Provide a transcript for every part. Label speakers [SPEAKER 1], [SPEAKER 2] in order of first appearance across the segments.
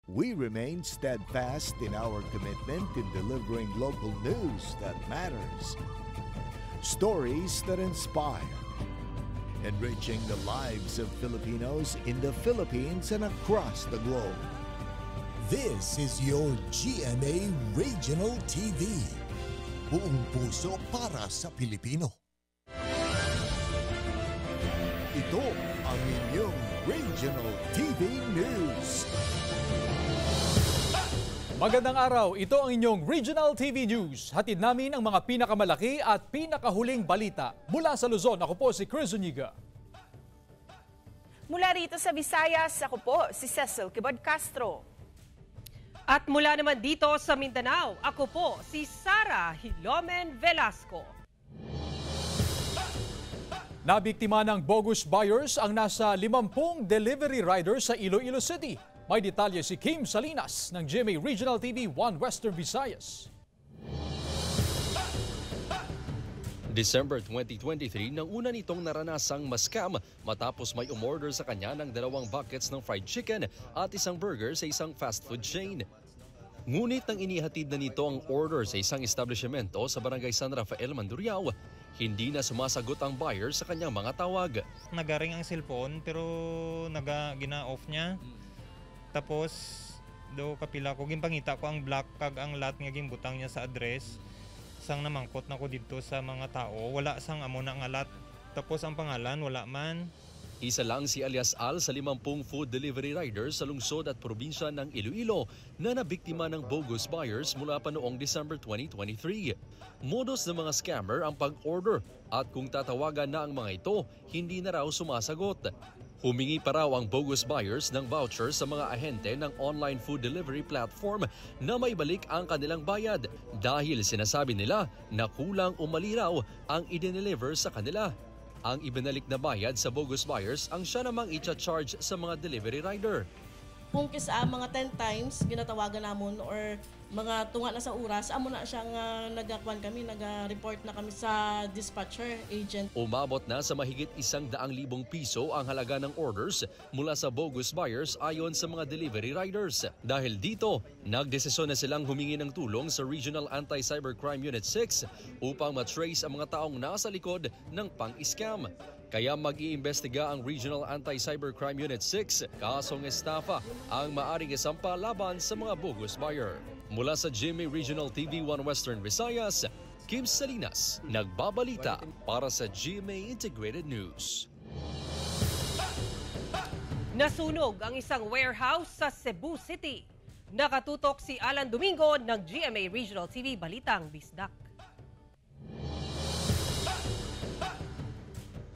[SPEAKER 1] We remain steadfast in our commitment in delivering local news that matters. Stories that inspire. Enriching the lives of Filipinos in the Philippines and across the globe.
[SPEAKER 2] This is your GMA Regional TV. Buong puso para sa Pilipino.
[SPEAKER 1] Ito ang inyong Regional TV News.
[SPEAKER 3] Magandang araw, ito ang inyong Regional TV News. Hatid namin ang mga pinakamalaki at pinakahuling balita. Mula sa Luzon, ako po si Chris Zuniga.
[SPEAKER 4] Mula rito sa Visayas, ako po si Cecil Kibod Castro.
[SPEAKER 5] At mula naman dito sa Mindanao, ako po si Sara Hilomen Velasco.
[SPEAKER 3] Nabiktima ng bogus buyers ang nasa 50 delivery riders sa Iloilo City. May detalye si Kim Salinas ng GMA Regional TV 1 Western Visayas.
[SPEAKER 6] December 2023 nang una nitong naranasang ma-scam matapos may umorder sa kanya ng 2 buckets ng fried chicken at isang burger sa isang fast food chain. Ngunit nang inihatid na nito ang order sa isang establishmento sa Barangay San Rafael, Mandurriao, hindi na sumasagot ang buyer sa kanyang mga tawag.
[SPEAKER 7] Nagaring ang cellphone pero gina-off niya. Tapos do kapila ko gimpangita ko ang black kag ang lat nga gimbutang niya sa address. Sang namangkot na ko dito sa mga tao, wala sang amo na nga lat. Tapos ang pangalan wala man.
[SPEAKER 6] Isa lang si alias Al sa 50 food delivery riders sa lungsod at probinsya ng Iloilo na nabiktima ng bogus buyers mula pa noong December 2023. Modus ng mga scammer ang pag-order at kung tatawagan na ang mga ito, hindi na raw sumasagot. Humingi pa raw ang bogus buyers ng voucher sa mga ahente ng online food delivery platform na may balik ang kanilang bayad dahil sinasabi nila na kulang o mali raw ang i-deliver sa kanila. Ang ibinalik na bayad sa bogus buyers ang siya namang i-charge sa mga delivery rider.
[SPEAKER 8] Kung kisa mga 10 times ginatawagan namon or mga tunga na sa oras, amo na siyang nag-report na kami sa dispatcher agent.
[SPEAKER 6] Umabot na sa mahigit 100,000 piso ang halaga ng orders mula sa bogus buyers ayon sa mga delivery riders. Dahil dito, nagdesisyon na silang humingi ng tulong sa Regional Anti-Cybercrime Unit 6 upang matrace ang mga taong nasa likod ng pang-scam. Kaya mag-iimbestiga ang Regional Anti-Cybercrime Unit 6, kasong estafa ang maaring isampa laban sa mga bogus buyer. Mula sa GMA Regional TV 1 Western Visayas, Kim Salinas, nagbabalita para sa GMA Integrated News.
[SPEAKER 5] Nasunog ang isang warehouse sa Cebu City. Nakatutok si Alan Domingo ng GMA Regional TV Balitang Bisdak.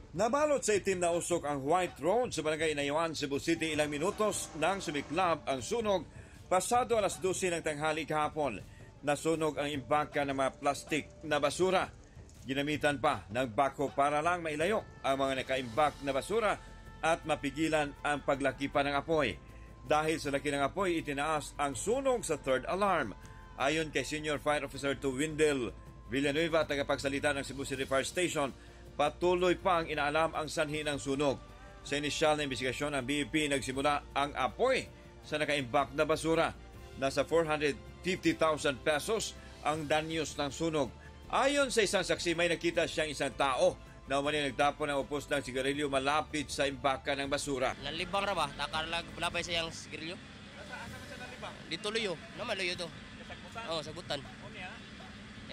[SPEAKER 9] Nabalot sa itim na usok ang White Road sa Barangay Inayuan, Cebu City ilang minutos nang sumiklab ang sunog pasado alas 12 ng tanghali kahapon. Nasunog ang imbaka ng mga plastik na basura. Ginamitan pa ng bako para lang mailayo ang mga nakaimbak na basura at mapigilan ang paglaki pa ng apoy. Dahil sa laki ng apoy, itinaas ang sunog sa third alarm. Ayon kay Senior Fire Officer Windel Villanueva, tagapagsalita ng Cebu City Fire Station, patuloy pa ang inaalam ang sanhi ng sunog. Sa inisyal na investigasyon ng BEP, nagsimula ang apoy sa nakaimbak na basura. Nasa 450,000 pesos ang danyos ng sunog. Ayon sa isang saksi, may nakita siyang isang tao na umani nagtapon ng upos ng sigarilyo malapit sa imbaka ng basura.
[SPEAKER 10] Nalibang ra ba? Nakalag labay sa iyang sigarilyo? Saan sa nalibang? Dito luyo. Naman luyo to. Oo, sagutan.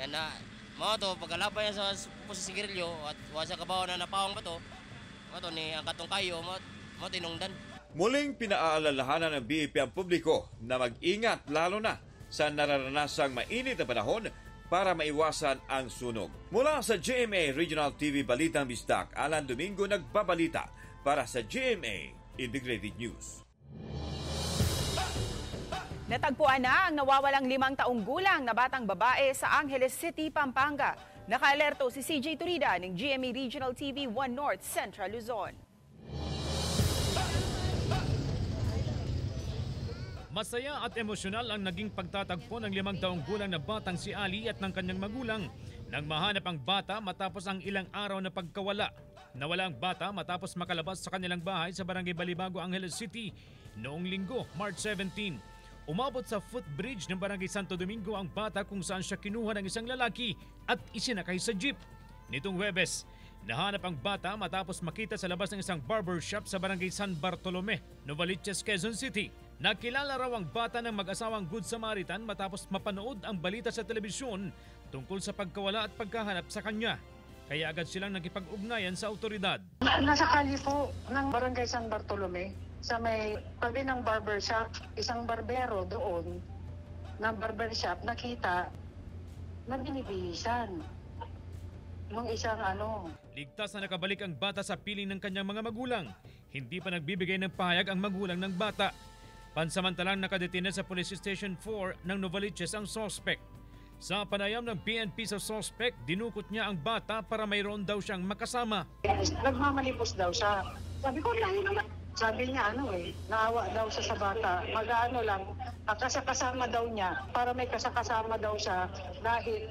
[SPEAKER 10] Yan na. Mga to, pagkalabay sa sigarilyo at wasa kabaw na napawang ba to, mga to ni ang katong kayo, mga tinungdan.
[SPEAKER 9] Muling pinaalalahanan ng BEP ang publiko na mag-ingat lalo na sa nararanasang mainit na panahon para maiwasan ang sunog. Mula sa GMA Regional TV Balitang Bisdak, Alan Domingo nagbabalita para sa GMA Integrated News.
[SPEAKER 4] Natagpuan na ang nawawalang 5 taong gulang na batang babae sa Angeles City, Pampanga. Nakaalerto si CJ Turida ng GMA Regional TV 1 North Central Luzon.
[SPEAKER 11] Masaya at emosyonal ang naging pagtatagpo ng 5 taong gulang na batang si Ali at ng kanyang magulang nang mahanap ang bata matapos ang ilang araw na pagkawala. Nawala ang bata matapos makalabas sa kanilang bahay sa Barangay Balibago, Angeles City noong Linggo, March 17. Umabot sa footbridge ng Barangay Santo Domingo ang bata kung saan siya kinuha ng isang lalaki at isinakay sa jeep. Nitong Huwebes, nahanap ang bata matapos makita sa labas ng isang barbershop sa Barangay San Bartolome, Novaliches, Quezon City. Nakilala raw ang bata ng mag-asawang Good Samaritan matapos mapanood ang balita sa telebisyon tungkol sa pagkawala at pagkahanap sa kanya. Kaya agad silang nakipag-ugnayan sa autoridad.
[SPEAKER 12] Nasa kalye po ng Barangay San Bartolome, sa may tabi ng barbershop, isang barbero doon ng barbershop nakita na binibihisan ng isang
[SPEAKER 11] Ligtas na nakabalik ang bata sa piling ng kanyang mga magulang. Hindi pa nagbibigay ng pahayag ang magulang ng bata. Pansamantalang nakadetina sa Police Station 4 ng Novaliches ang suspect. Sa panayam ng PNP sa suspect, dinukot niya ang bata para mayroon daw siyang makasama.
[SPEAKER 12] Nagmamalipos daw siya. Sabi ko, lahi naman. Sabi niya, naawa daw siya sa bata. Lang, kasakasama daw niya para may kasakasama daw siya dahil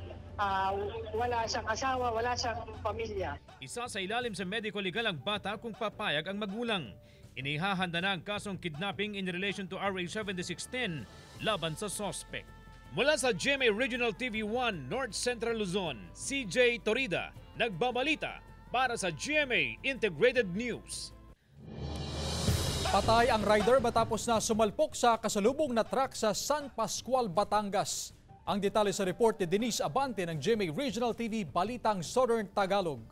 [SPEAKER 12] wala siyang asawa, wala siyang pamilya.
[SPEAKER 11] Isa sa ilalim sa medical legal ang bata kung papayag ang magulang. Inihahanda na ang kasong kidnapping in relation to RA 7610 laban sa suspect. Mula sa GMA Regional TV 1 North Central Luzon, CJ Torida, nagbabalita para sa GMA Integrated News.
[SPEAKER 3] Patay ang rider matapos na sumalpok sa kasalubong na truck sa San Pascual, Batangas. Ang detalye sa report ni Denise Abante ng GMA Regional TV Balitang Southern Tagalog.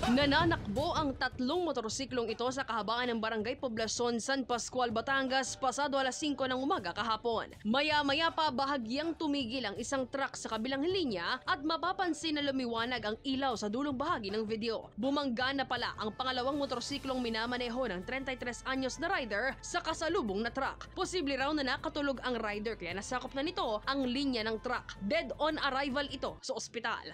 [SPEAKER 13] Nananakbo ang tatlong motorsiklong ito sa kahabaan ng Barangay Poblacion, San Pascual, Batangas pasado alas 5 ng umaga kahapon. Maya-maya pa bahagyang tumigil ang isang truck sa kabilang linya at mapapansin na lumiwanag ang ilaw sa dulong bahagi ng video. Bumangga na pala ang pangalawang motorsiklong minamaneho ng 33 anyos na rider sa kasalubong na truck. Posible raw na nakatulog ang rider kaya nasakop na nito ang linya ng truck. Dead on arrival ito sa ospital.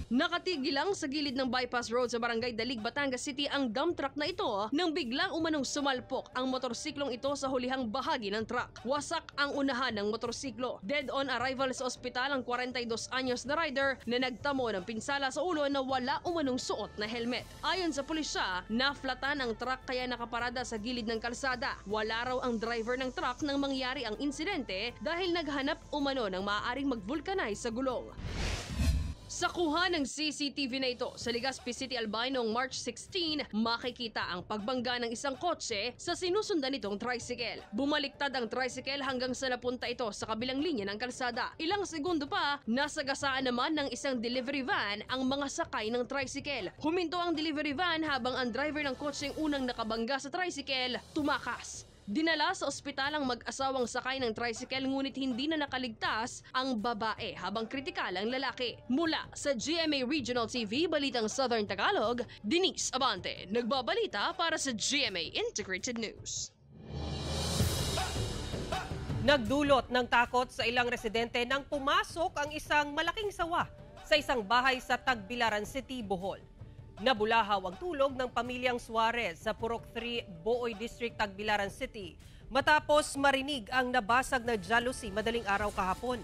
[SPEAKER 13] Nakatigil lang sa gilid ng bypass road sa Barangay Dalig, Batangas City ang dump truck na ito nang biglang umanong sumalpok ang motorsiklong ito sa hulihang bahagi ng truck. Wasak ang unahan ng motorsiklo. Dead on arrival sa ospital ang 42 anyos na rider na nagtamo ng pinsala sa ulo na wala umanong suot na helmet. Ayon sa pulisya, naflatan ang truck kaya nakaparada sa gilid ng kalsada. Wala raw ang driver ng truck nang mangyari ang insidente dahil naghanap umano ng maaaring mag-vulcanize sa gulong. Sa kuha ng CCTV na ito sa Legazpi City, Albay noong March 16, makikita ang pagbangga ng isang kotse sa sinusundan nitong tricycle. Bumaliktad ang tricycle hanggang sa napunta ito sa kabilang linya ng kalsada. Ilang segundo pa, nasagasaan naman ng isang delivery van ang mga sakay ng tricycle. Huminto ang delivery van habang ang driver ng kotseng unang nakabangga sa tricycle tumakas. Dinala sa ospital ang mag-asawang sakay ng tricycle ngunit hindi na nakaligtas ang babae habang kritikal ang lalaki. Mula sa GMA Regional TV, Balitang Southern Tagalog, Denise Abante, nagbabalita para sa GMA Integrated News.
[SPEAKER 5] Nagdulot ng takot sa ilang residente nang pumasok ang isang malaking sawa sa isang bahay sa Tagbilaran City, Bohol. Nabulahaw ang tulog ng pamilyang Suarez sa Purok 3, Booy District, Tagbilaran City matapos marinig ang nabasag na jealousy madaling araw kahapon.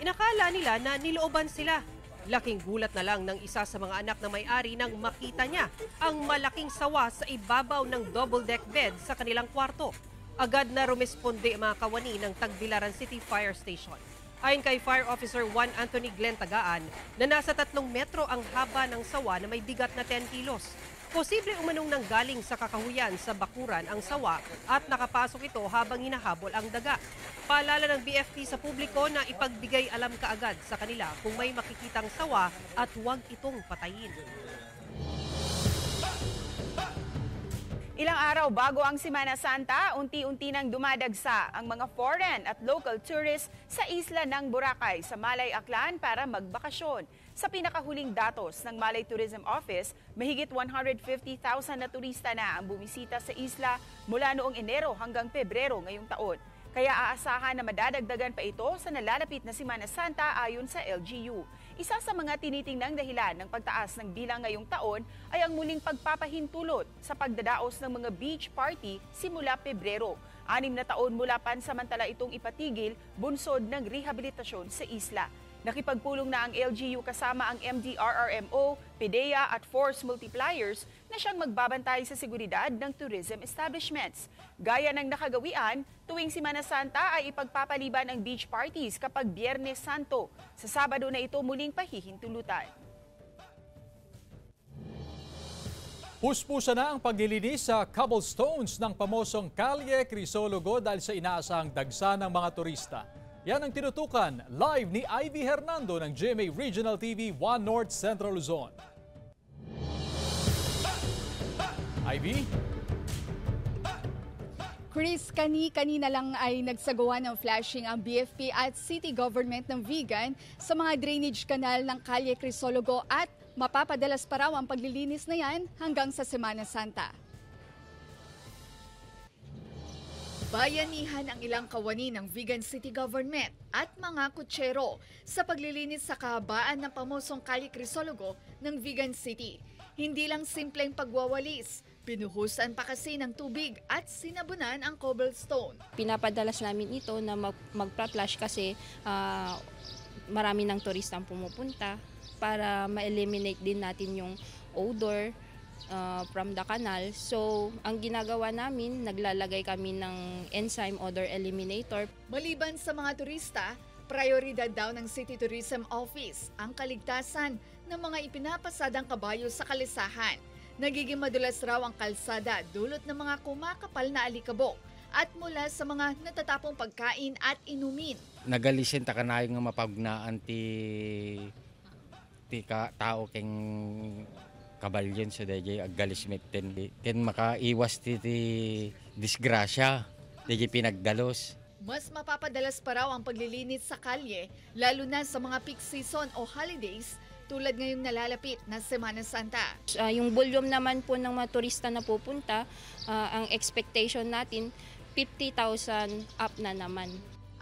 [SPEAKER 5] Inakala nila na nilooban sila. Laking gulat na lang ng isa sa mga anak na may-ari nang makita niya ang malaking sawa sa ibabaw ng double-deck bed sa kanilang kwarto. Agad na rumesponde mga kawani ng Tagbilaran City Fire Station. Ayon kay Fire Officer 1 Anthony Glenn Tagaan na nasa 3 metro ang haba ng sawa na may bigat na 10 kilos. Posible umanong nanggaling sa kakahuyan sa bakuran ang sawa at nakapasok ito habang hinahabol ang daga. Paalala ng BFP sa publiko na ipagbigay alam kaagad sa kanila kung may makikitang sawa at huwag itong patayin.
[SPEAKER 4] Ilang araw bago ang Semana Santa, unti-unti nang dumadagsa ang mga foreign at local tourists sa isla ng Boracay sa Malay Aklan para magbakasyon. Sa pinakahuling datos ng Malay Tourism Office, mahigit 150,000 na turista na ang bumisita sa isla mula noong Enero hanggang Pebrero ngayong taon. Kaya aasahan na madadagdagan pa ito sa nalalapit na Semana Santa ayon sa LGU. Isa sa mga tinitingnang dahilan ng pagtaas ng bilang ngayong taon ay ang muling pagpapahintulot sa pagdadaos ng mga beach party simula Pebrero. 6 na taon mula pansamantala itong ipatigil, bunsod ng rehabilitasyon sa isla. Nakipagpulong na ang LGU kasama ang MDRRMO, PDEA at Force Multipliers na siyang magbabantay sa seguridad ng tourism establishments. Gaya ng nakagawian, tuwing Semana Santa ay ipagpapaliban ang beach parties kapag Biyernes Santo. Sa Sabado na ito muling pahihintulutan.
[SPEAKER 3] Puspusa na ang paglilinis sa cobblestones ng pamosong Calle Crisologo dahil sa inaasahang dagsa ng mga turista. Yan ang tinutukan live ni Ivy Hernando ng GMA Regional TV 1 North Central Luzon. Ivy?
[SPEAKER 14] Chris, kanina lang ay nagsagawa ng flashing ang BFP at City Government ng Vigan sa mga drainage canal ng Calle Crisologo at mapapadalas pa raw ang paglilinis na yan hanggang sa Semana Santa. Bayanihan ang ilang kawani ng Vigan City Government at mga kutsero sa paglilinis sa kahabaan ng pamosong Calle Crisologo ng Vigan City. Hindi lang simpleng pagwawalis, pinuhusan pa kasi ng tubig at sinabunan ang cobblestone.
[SPEAKER 15] Pinapadalas namin ito na magpa-flash kasi marami ng turistang pumupunta para ma-eliminate din natin yung odor from the canal. So, ang ginagawa namin, naglalagay kami ng enzyme odor eliminator.
[SPEAKER 14] Maliban sa mga turista, prioridad daw ng City Tourism Office ang kaligtasan ng mga ipinapasadang kabayo sa kalisahan. Nagiging madulas raw ang kalsada dulot ng mga kumakapal na alikabok at mula sa mga natatapong pagkain at inumin.
[SPEAKER 16] Nagalisin ta kanayo nga mapagnaan ti tao keng kabalyon sa DJ agalismet ken makaiwas ti disgrasya DJ pinagdalos.
[SPEAKER 14] Mas mapapadalas pa raw ang paglilinis sa kalye lalo na sa mga peak season o holidays tulad ngayong nalalapit na Semana Santa.
[SPEAKER 15] Yung volume naman po ng mga turista na pupunta, ang expectation natin 50,000 up na naman.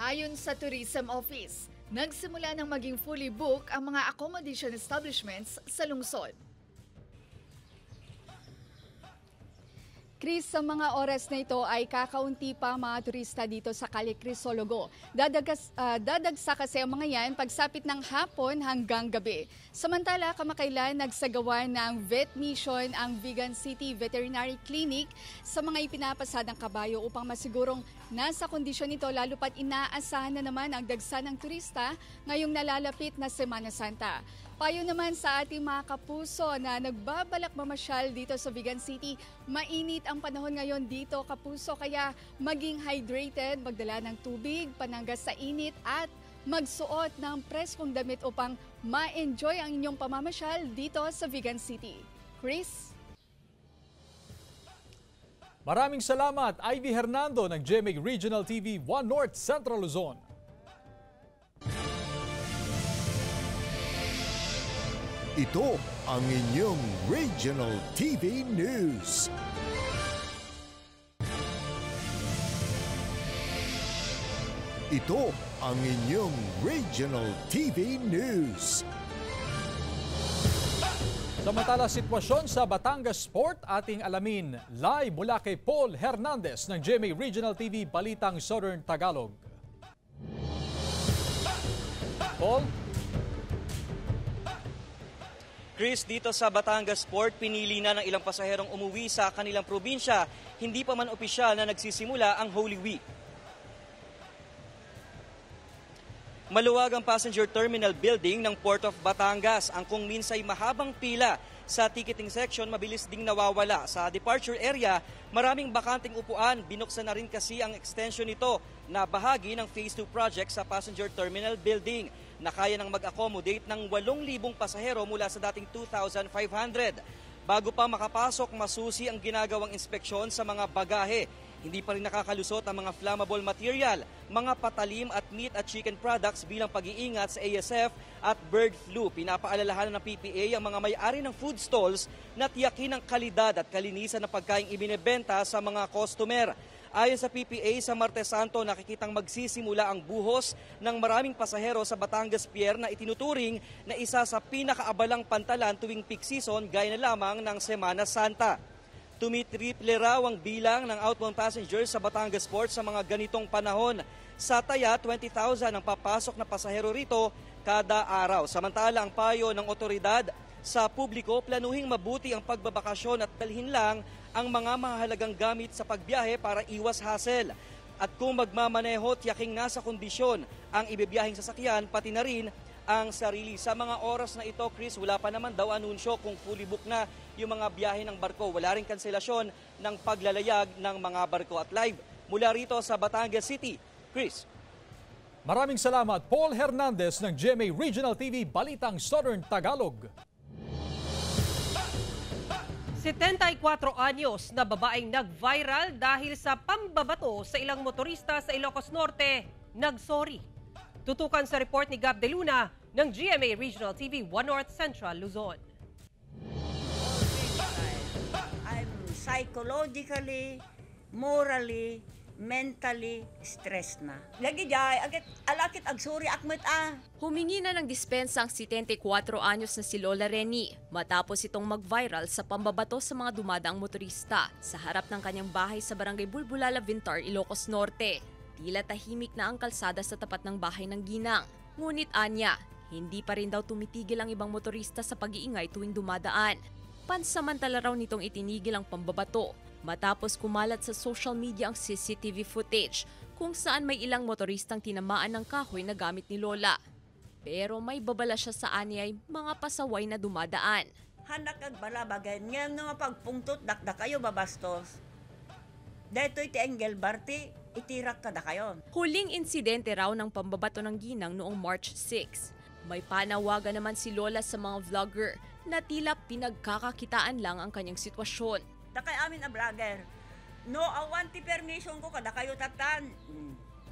[SPEAKER 14] Ayon sa Tourism Office, nagsimula ng maging fully book ang mga accommodation establishments sa lungsod. Chris, sa mga oras na ito ay kakaunti pa mga turista dito sa Calle Crisologo. Dadagsa kasi ang mga yan pagsapit ng hapon hanggang gabi. Samantala, kamakailan nagsagawa ng vet mission ang Vigan City Veterinary Clinic sa mga ipinapasadang kabayo upang masigurong nasa kondisyon ito lalo pat inaasahan na naman ang dagsa ng turista ngayong nalalapit na Semana Santa. Payo naman sa ating mga kapuso na nagbabalak mamasyal dito sa Vigan City, mainit ang panahon ngayon dito kapuso kaya maging hydrated, magdala ng tubig, pananggas sa init at magsuot ng preskong damit upang ma-enjoy ang inyong pamamasyal dito sa Vigan City. Chris?
[SPEAKER 3] Maraming salamat, Ivy Hernando ng GMA Regional TV 1 North Central Luzon.
[SPEAKER 1] Ito ang inyong Regional TV News. Ito ang inyong Regional TV News.
[SPEAKER 3] Samantala, sitwasyon sa Batangas Port, ating alamin live mula kay Paul Hernandez ng GMA Regional TV Balitang Southern Tagalog. Paul?
[SPEAKER 17] Chris, dito sa Batangas Port, pinili na ng ilang pasaherong umuwi sa kanilang probinsya. Hindi pa man opisyal na nagsisimula ang Holy Week. Maluwag ang passenger terminal building ng Port of Batangas. Ang kung minsay mahabang pila sa ticketing section, mabilis ding nawawala. Sa departure area, maraming bakanting upuan. Binuksan na rin kasi ang extension nito na bahagi ng Phase 2 project sa passenger terminal building na kaya nang mag-accommodate ng 8,000 pasahero mula sa dating 2,500. Bago pa makapasok, masusi ang ginagawang inspeksyon sa mga bagahe. Hindi pa rin nakakalusot ang mga flammable material, mga patalim at meat at chicken products bilang pag-iingat sa ASF at bird flu. Pinapaalalahanan ng PPA ang mga may-ari ng food stalls na tiyakin ang kalidad at kalinisan ng pagkaing ibinebenta sa mga customer. Ayon sa PPA, sa Martes Santo nakikitang magsisimula ang buhos ng maraming pasahero sa Batangas Pier na itinuturing na isa sa pinakaabalang pantalan tuwing peak season gaya na lamang ng Semana Santa. Tumitriple raw ang bilang ng outbound passengers sa Batangas Port sa mga ganitong panahon. Sa Taya, 20,000 ang papasok na pasahero rito kada araw. Samantala, ang payo ng otoridad, Sa publiko, planuhing mabuti ang pagbabakasyon at dalhin lang ang mga mahalagang gamit sa pagbiyahe para iwas hassle. At kung magmamaneho, tiyaking nasa kondisyon ang ibibiyahing sasakyan, pati na rin ang sarili. Sa mga oras na ito, Chris, wala pa naman daw anunsyo kung fully book na yung mga biyahe ng barko. Wala rin kanselasyon ng paglalayag ng mga barko. At live mula rito sa Batangas City, Chris.
[SPEAKER 3] Maraming salamat, Paul Hernandez ng GMA Regional TV, Balitang Southern Tagalog.
[SPEAKER 5] 74 anyos na babaeng nag-viral dahil sa pambabato sa ilang motorista sa Ilocos Norte, nag-sorry. Tutukan sa report ni Gab De Luna ng GMA Regional TV 1 North Central, Luzon.
[SPEAKER 18] I'm psychologically, morally, mentally stressed na. Lagi jay, alakit agsuri akmet
[SPEAKER 19] Humingi na ng dispensa ang 74 anyos na si Lola Reni matapos itong mag-viral sa pambabato sa mga dumadaang motorista sa harap ng kanyang bahay sa Barangay Bulbulala, Vintar, Ilocos Norte. Tila tahimik na ang kalsada sa tapat ng bahay ng ginang. Ngunit anya, hindi pa rin daw tumitigil ang ibang motorista sa pag-iingay tuwing dumadaan. Pansamantala raw nitong itinigil ang pambabato matapos kumalat sa social media ang CCTV footage kung saan may ilang motoristang tinamaan ng kahoy na gamit ni Lola. Pero may babala siya sa anyay mga pasaway na dumadaan.
[SPEAKER 18] Hanak ag balabagay nga nga pagpungtot dakda kayo babastos. Dito iti Engel Barti, itirak ka da kayo.
[SPEAKER 19] Huling insidente raw ng pambabato ng ginang noong March 6. May panawagan naman si Lola sa mga vlogger na tila pinagkakakitaan lang ang kanyang sitwasyon.
[SPEAKER 18] Da kayo amin a vlogger. No awan ti permission ko kada kayo tatan.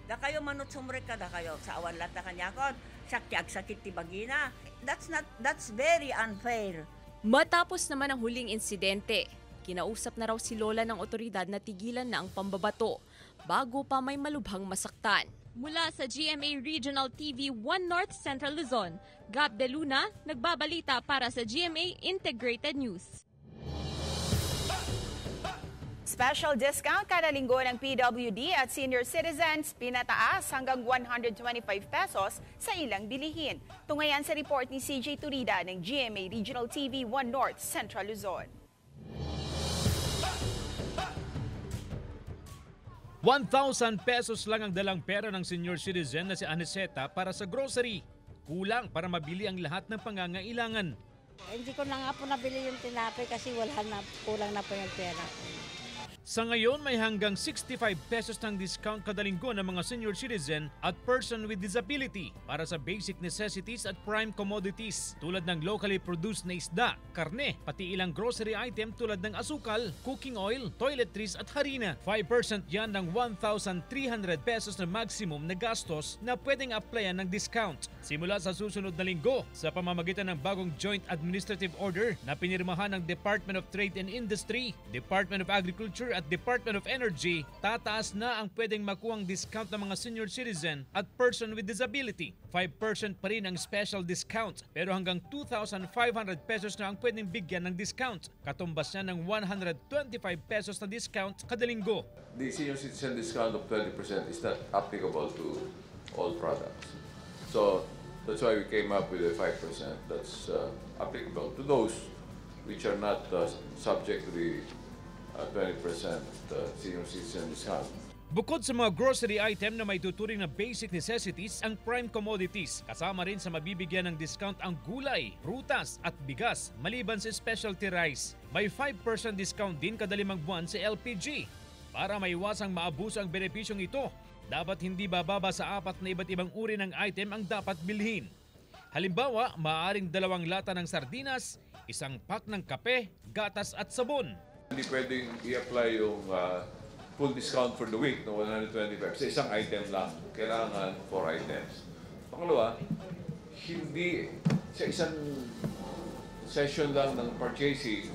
[SPEAKER 18] Da kayo manot sumrek kada kayo sa awan lata kanya kon. Sakit ti bagina. That's very unfair.
[SPEAKER 19] Matapos naman ang huling insidente, kinausap na raw si Lola ng otoridad na tigilan na ang pambabato bago pa may malubhang masaktan. Mula sa GMA Regional TV 1 North Central Luzon, Gab De Luna, nagbabalita para sa GMA Integrated News.
[SPEAKER 4] Special discount kada linggo ng PWD at senior citizens, pinataas hanggang 125 pesos sa ilang bilihin. Tungayan sa report ni CJ Turida ng GMA Regional TV 1 North Central Luzon.
[SPEAKER 11] 1,000 pesos lang ang dalang pera ng senior citizen na si Aniseta para sa grocery. Kulang para mabili ang lahat ng pangangailangan.
[SPEAKER 20] Hindi ko na nga po nabili yung tinapay kasi kulang na po yung pera.
[SPEAKER 11] Sa ngayon, may hanggang 65 pesos ng discount kada linggo ng mga senior citizen at person with disability para sa basic necessities at prime commodities tulad ng locally produced na isda, karne, pati ilang grocery item tulad ng asukal, cooking oil, toiletries at harina. 5% yan ng 1,300 pesos na maximum na gastos na pwedeng applyan ng discount. Simula sa susunod na linggo sa pamamagitan ng bagong Joint Administrative Order na pinirmahan ng Department of Trade and Industry, Department of Agriculture at Department of Energy, tataas na ang pwedeng makuhang discount ng mga senior citizen at person with disability. 5% pa rin ang special discount pero hanggang 2,500 pesos na ang pwedeng bigyan ng discount. Katumbas niya ng 125 pesos na discount kada linggo.
[SPEAKER 21] The senior citizen discount of 20% is not applicable to all products. So that's why we came up with a 5% that's applicable to those which are not subject to the 20% senior citizen discount.
[SPEAKER 11] Bukod sa mga grocery item na may tuturing na basic necessities, ang prime commodities, kasama rin sa mabibigyan ng discount ang gulay, prutas at bigas maliban sa specialty rice. May 5% discount din kada 5 buwan sa LPG. Para maiwasang maabuso ang benepisyong ito, dapat hindi bababa sa 4 na iba't ibang uri ng item ang dapat bilhin. Halimbawa, maaaring 2 lata ng sardinas, 1 pack ng kape, gatas at sabon.
[SPEAKER 21] Hindi pwedeng i-apply yung full discount for the week na 125 sa isang item lang. Kailangan 4 items. Pangalawa, hindi sa isang session lang ng purchasing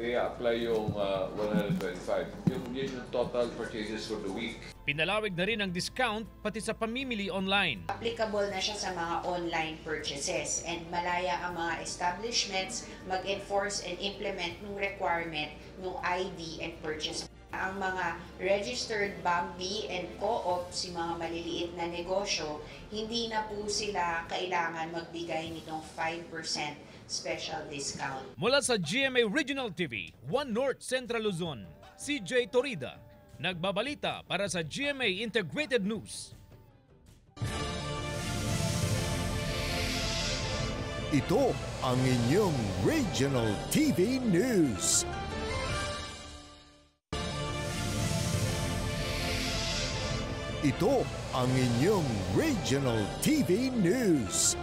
[SPEAKER 21] i-apply yung 125. Yun yung total purchases for the week.
[SPEAKER 11] Pinalawig na rin ang discount pati sa pamimili online.
[SPEAKER 22] Applicable na siya sa mga online purchases and malaya ang mga establishments mag-enforce and implement ng requirement ng ID and purchase. Ang mga registered BAMBI and co-op, si mga maliliit na negosyo, hindi na po sila kailangan magbigay nitong 5% special discount.
[SPEAKER 11] Mula sa GMA Regional TV, One North Central Luzon, CJ Torida, nagbabalita para sa GMA Integrated News.
[SPEAKER 1] Ito ang inyong Regional TV News. Ito ang inyong Regional TV News.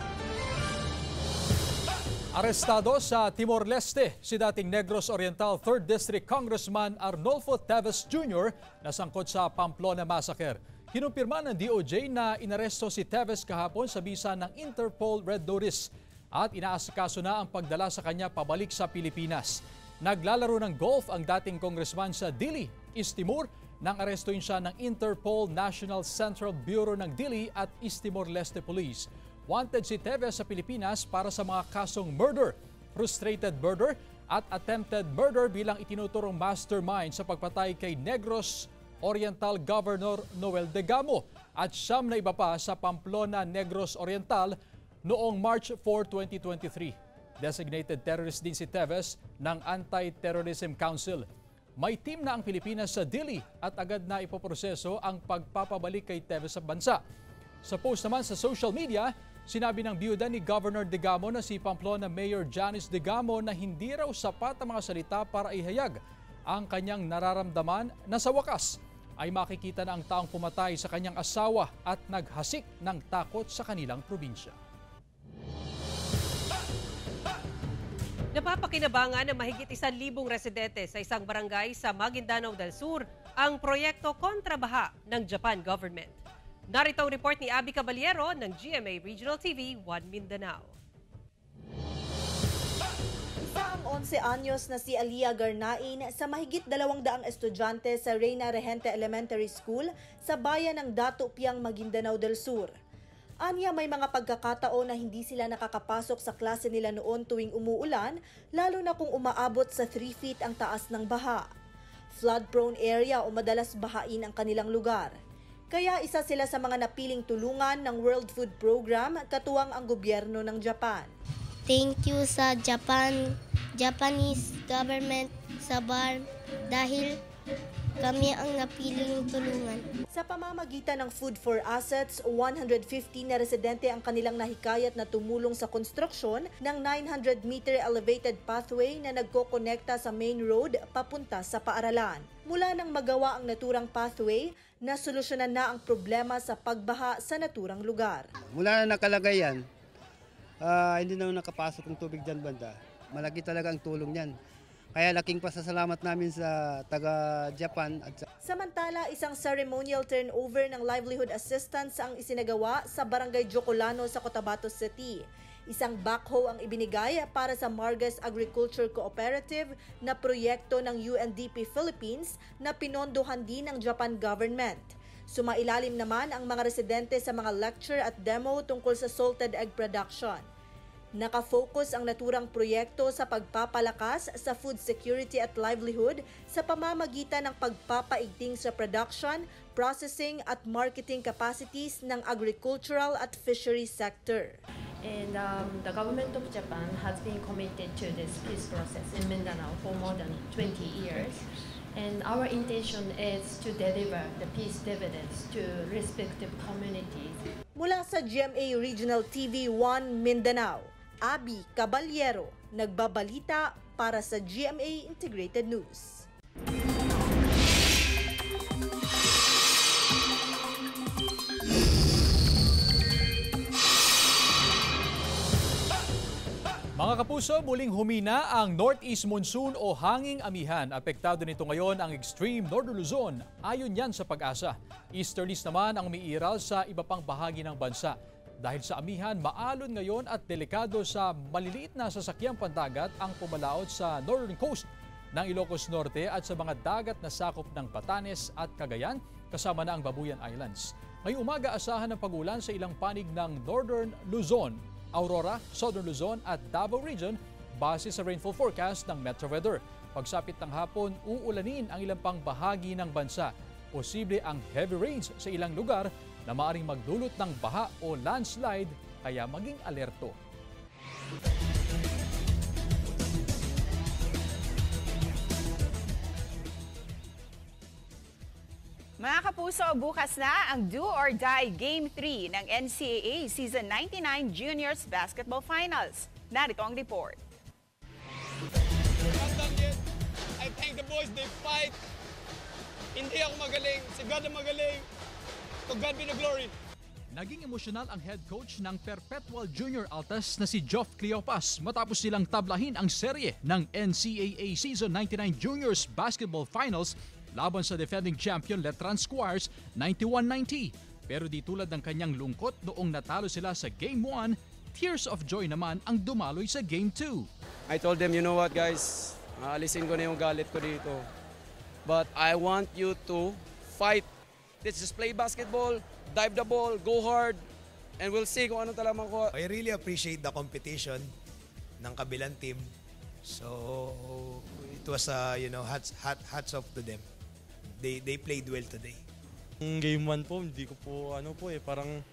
[SPEAKER 3] Arestado sa Timor-Leste si dating Negros Oriental 3rd District Congressman Arnolfo Teves Jr. na sangkot sa Pamplona Massacre. Kinumpirma ng DOJ na inaresto si Teves kahapon sa bisa ng Interpol Red Notice at inaasikaso na ang pagdala sa kanya pabalik sa Pilipinas. Naglalaro ng golf ang dating congressman sa Dili, East Timor, nang arestuin siya ng Interpol National Central Bureau ng Dili at East Timor-Leste Police. Wanted si Teves sa Pilipinas para sa mga kasong murder, frustrated murder at attempted murder bilang itinuturong mastermind sa pagpatay kay Negros Oriental Governor Noel Degamo at siyam na iba pa sa Pamplona, Negros Oriental noong March 4, 2023. Designated terrorist din si Teves ng Anti-Terrorism Council. May team na ang Pilipinas sa Dili at agad na ipoproseso ang pagpapabalik kay Teves sa bansa. Sa post naman sa social media, sinabi ng biyuda ni Governor Degamo na si Pamplona Mayor Janice Degamo na hindi raw sapat ang mga salita para ihayag ang kanyang nararamdaman na sa wakas ay makikita na ang taong pumatay sa kanyang asawa at naghasik ng takot sa kanilang probinsya.
[SPEAKER 5] Napapakinabangan ng mahigit 1,000 residente sa isang barangay sa Maguindanao del Sur ang proyekto kontrabaha ng Japan government. Narito ang report ni Abby Caballero ng GMA Regional TV 1 Mindanao.
[SPEAKER 2] Isa ang 11 anyos na si Alia Garnain sa mahigit 200 estudyante sa Reina Regente Elementary School sa bayan ng Dato Piang, Maguindanao del Sur. Anya may mga pagkakataon na hindi sila nakakapasok sa klase nila noon tuwing umuulan, lalo na kung umaabot sa 3 feet ang taas ng baha. Flood-prone area o madalas bahain ang kanilang lugar. Kaya isa sila sa mga napiling tulungan ng World Food Program katuwang ang gobyerno ng Japan.
[SPEAKER 7] Thank you sa Japanese government sa BARM dahil kami ang napiling tulungan.
[SPEAKER 2] Sa pamamagitan ng Food for Assets, 150 na residente ang kanilang nahikayat na tumulong sa konstruksyon ng 900-meter elevated pathway na nagkokonekta sa main road papunta sa paaralan. Mula nang magawa ang naturang pathway, nasolusyonan na ang problema sa pagbaha sa naturang lugar.
[SPEAKER 23] Mula na nakalagay yan, hindi na nakapasok ng tubig dyan banda. Malaki talaga ang tulong yan. Kaya laking pasasalamat namin sa taga-Japan.
[SPEAKER 2] Samantala, isang ceremonial turnover ng livelihood assistance ang isinagawa sa Barangay Jocolano sa Cotabato City. Isang backhoe ang ibinigay para sa Margas Agriculture Cooperative na proyekto ng UNDP Philippines na pinondohan din ng Japan government. Sumailalim naman ang mga residente sa mga lecture at demo tungkol sa salted egg production. Nakafocus ang naturang proyekto sa pagpapalakas sa food security at livelihood sa pamamagitan ng pagpapaigting sa production, processing at marketing capacities ng agricultural at fishery sector.
[SPEAKER 24] And the government of Japan has been committed to this peace process in Mindanao for more than 20 years. And our intention is to deliver the peace dividends to respective communities.
[SPEAKER 2] Mula sa GMA Regional TV 1 Mindanao, Abby Caballero, nagbabalita para sa GMA Integrated News.
[SPEAKER 3] Mga kapuso, muling humina ang Northeast Monsoon o hanging amihan. Apektado nito ngayon ang extreme Northern Luzon. Ayon yan sa Pag-asa. Easterlies naman ang umiiral sa iba pang bahagi ng bansa. Dahil sa amihan, maalon ngayon at delikado sa maliliit na sasakyang pandagat ang pumalaot sa northern coast ng Ilocos Norte at sa mga dagat na sakop ng Batanes at Cagayan, kasama na ang Babuyan Islands. Ngayong umaga, asahan ng pag-ulan sa ilang panig ng Northern Luzon, Aurora, Southern Luzon at Davao Region base sa rainfall forecast ng Metro Weather. Pagsapit ng hapon, uulanin ang ilang pang bahagi ng bansa. Posible ang heavy rains sa ilang lugar na maaaring magdulot ng baha o landslide, kaya maging alerto.
[SPEAKER 4] Mga kapuso, bukas na ang Do or Die Game 3 ng NCAA Season 99 Juniors Basketball Finals. Narito ang report.
[SPEAKER 6] I thank the boys, they fight. Hindi ako magaling, si God ang magaling. To God be the glory.
[SPEAKER 3] Naging emosyonal ang head coach ng Perpetual Junior Altas na si Geoff Cleopas matapos silang tablahin ang serye ng NCAA Season 99 Juniors Basketball Finals laban sa defending champion Letran Squires 91-90. Pero di tulad ng kanyang lungkot noong natalo sila sa Game 1, tears of joy naman ang dumaloy sa Game 2.
[SPEAKER 8] I told them, you know what guys, alisin ko na yung galit ko dito. But I want you to fight. Let's just play basketball, dive the ball, go hard, and we'll see kung anong talaman ko.
[SPEAKER 9] I really appreciate the competition ng kabilang team. So it was hats off to them. They played well today.
[SPEAKER 10] Game 1 po, hindi ko po parang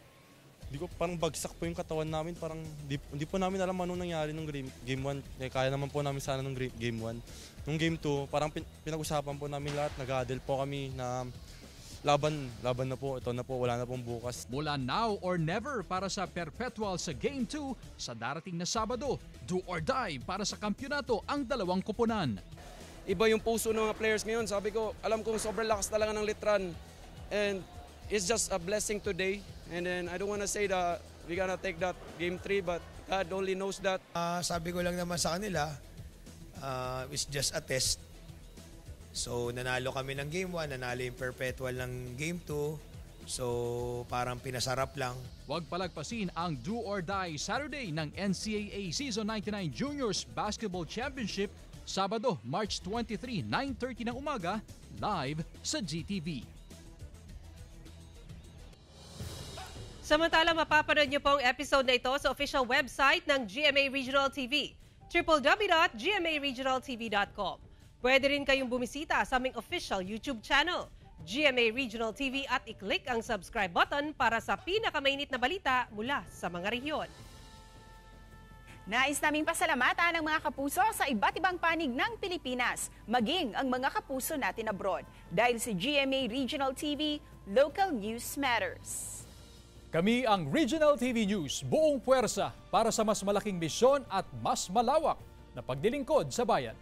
[SPEAKER 10] bagsak po yung katawan namin, parang hindi po namin alam ano nangyari nung game 1. Kaya naman po namin sana nung game 1. Nung game 2, parang pinag-usapan po namin lahat, nag-huddle po kami na laban na po, ito na po, wala na pong bukas.
[SPEAKER 3] Mula now or never para sa Perpetual sa Game 2 sa darating na Sabado. Do or die para sa kampyonato ang dalawang koponan.
[SPEAKER 8] Iba yung puso ng mga players ngayon. Sabi ko, alam kong sobrang lakas talaga ng Letran. And it's just a blessing today. And then I don't want to say that we're gonna take that Game 3, but God only knows that.
[SPEAKER 9] Sabi ko lang naman sa kanila, it's just a test. So nanalo kami ng Game 1, nanalo yung Perpetual ng Game 2. So parang pinasarap lang.
[SPEAKER 3] Huwag palagpasin ang Do or Die Saturday ng NCAA Season 99 Juniors Basketball Championship Sabado, March 23, 9:30 ng umaga, live sa GTV.
[SPEAKER 5] Samantala, mapapanood niyo po ang episode na ito sa official website ng GMA Regional TV, www.gmaregionaltv.com. Pwede rin kayong bumisita sa aming official YouTube channel, GMA Regional TV, at i-click ang subscribe button para sa pinakamainit na balita mula sa mga rehiyon.
[SPEAKER 4] Nais naming pasalamatan ang mga kapuso sa iba't ibang panig ng Pilipinas, maging ang mga kapuso natin abroad. Dahil sa GMA Regional TV, Local News Matters.
[SPEAKER 3] Kami ang Regional TV News, buong puwersa para sa mas malaking misyon at mas malawak na paglilingkod sa bayan.